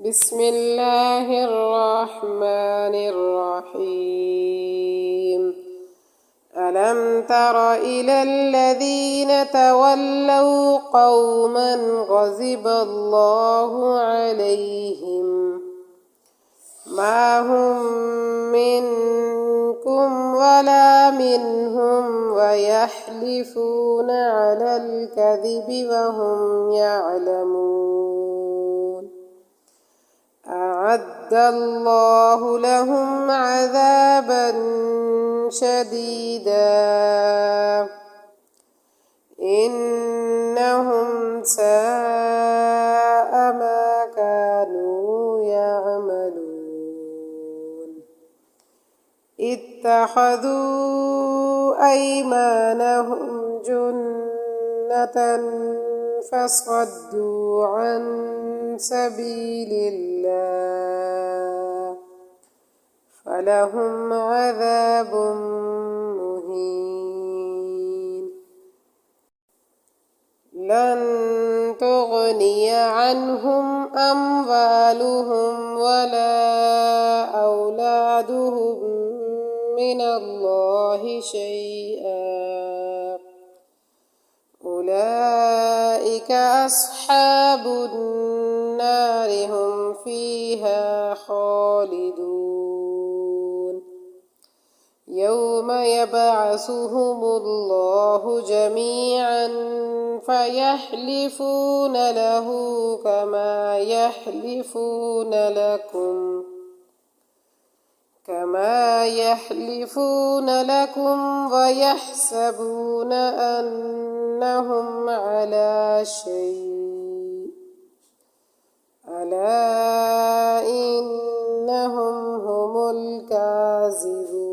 بسم الله الرحمن الرحيم. ألم تر إلى الذين تولوا قوما غضب الله عليهم ما هم منكم ولا منهم ويحلفون على الكذب وهم يعلمون. أعد الله لهم عذابا شديدا إنهم ساء ما كانوا يعملون. اتخذوا أيمانهم جنة فصدوا عن سبيل الله فلهم عذاب مهين. لن تغني عنهم أموالهم ولا أولادهم من الله شيئا أولئك أصحاب النار هم فيها خالدون. يوم يبعثهم الله جميعا فيحلفون له كما يحلفون لكم ويحسبون أنهم على شيء ألا إنهم هم الكاذبون.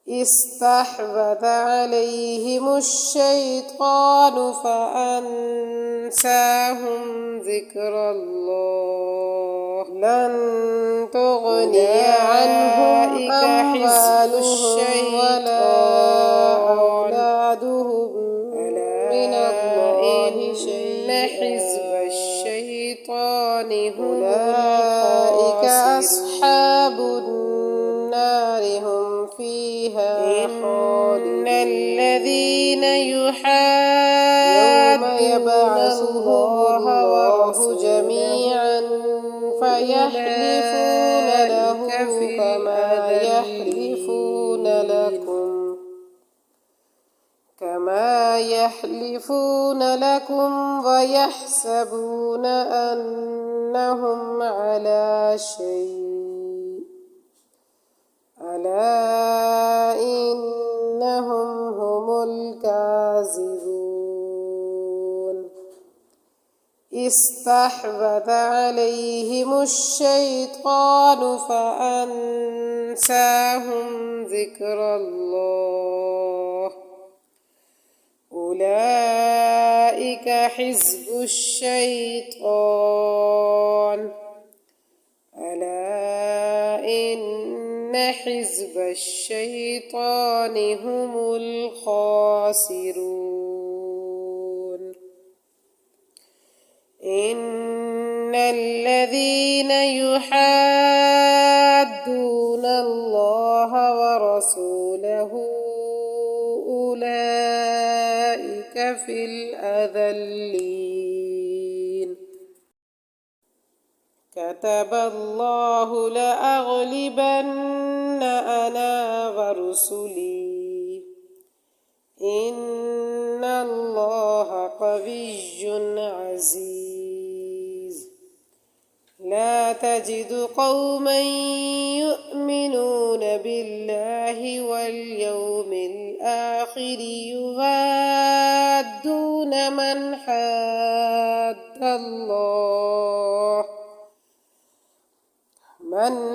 استحوذ عليهم الشيطان فأنساهم ذكر الله لن تغني عنهم أموالهم ولا أولادهم من الله شيئا حزب الشيطان أولئك أصحاب النار هم فيها خالدون. الذين يحادون الله ورسوله جميعا فيحلفون له كما يحلفون لكم ويحسبون أنهم على شيء ألا إنهم هم الكاذبون. استحوذ عليهم الشيطان فأنساهم ذكر الله أولئك حزب الشيطان ألا إن حزب الشيطان هم الخاسرون. إن الذين يحادون الله ورسوله أولئك في الأذلين. كتب الله لأغلبن أنا ورسلي إن الله قوي عزيز. لا تجد قوما يؤمنون بالله واليوم الآخر يوادون من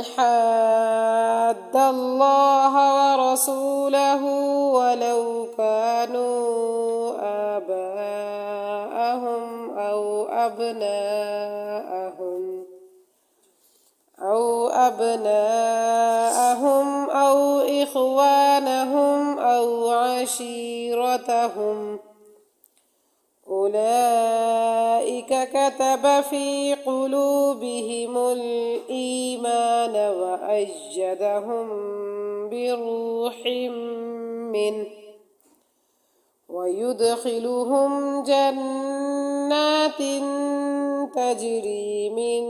حاد الله ورسوله ولو كانوا آباءهم أو إخوانهم أو عشيرتهم أولئك كتب في قلوبهم الإيمان وأيدهم بروح منه ويدخلهم جنات تجري من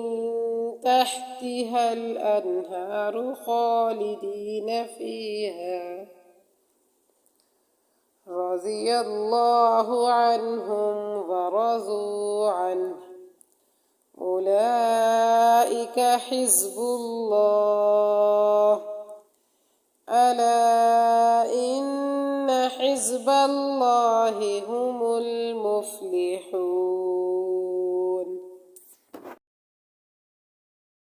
تحتها الأنهار خالدين فيها رضي الله عنهم ورضوا عنه أولئك حزب الله ألا إن حزب الله هم المفلحون.